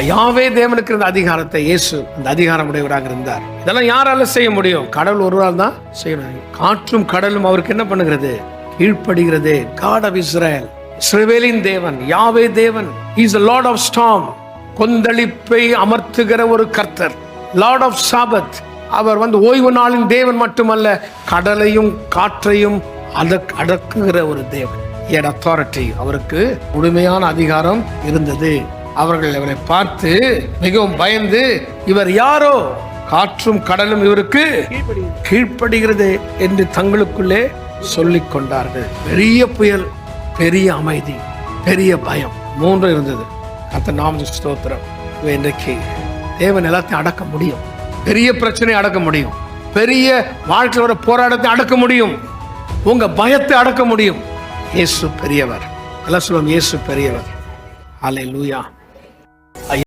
யாவே தேவனுக்கு இருந்த அதிகாரத்தை இயேசு அந்த அதிகாரம் உடையவராக இருந்தார். இதெல்லாம் யாரால செய்ய முடியும்? கடவுள் ஒருவரால் தான் செய்யணும். காற்றும் கடலும் அவருக்கு என்ன பண்ணுகிறது? கீழ்ப்படுகிறது. God of Israel, இஸ்ரவேலின் தேவன், யாவே தேவன், he is the Lord of storm, கொந்தளிப்பை அமர்த்துகிற ஒரு கர்த்தர். Lord of Sabbath, அவர் ஓய்வு நாளின் தேவன் மட்டுமல்ல, கடலையும் காற்றையும் அடக்குகிற ஒரு தேவன். அத்தாரிட்டி, அவருக்கு முழுமையான அதிகாரம் இருந்தது. அவர்கள் இவரை பார்த்து மிகவும் பயந்து, இவர் யாரோ, காற்றும் கடலும் இவருக்கு கீழ்ப்படுகிறது என்று தங்களுக்குள்ளே சொல்லிக் கொண்டார்கள். பெரிய புயல், பெரிய அமைதி, பெரிய பயம், மூன்று இருந்தது. கர்த்தர் நாமத்துக்கு ஸ்தோத்திரம். இன்றைக்கு தேவன் எல்லாத்தையும் அடக்க முடியும். பெரிய பிரச்சனை அடக்க முடியும். பெரிய வாழ்க்கையோட போராட்டத்தை அடக்க முடியும். உங்க பயத்தை அடக்க முடியும். இயேசு பெரியவர். எல்லாம் சொல்லுவோம், இயேசு பெரியவர். அல்லேலூயா.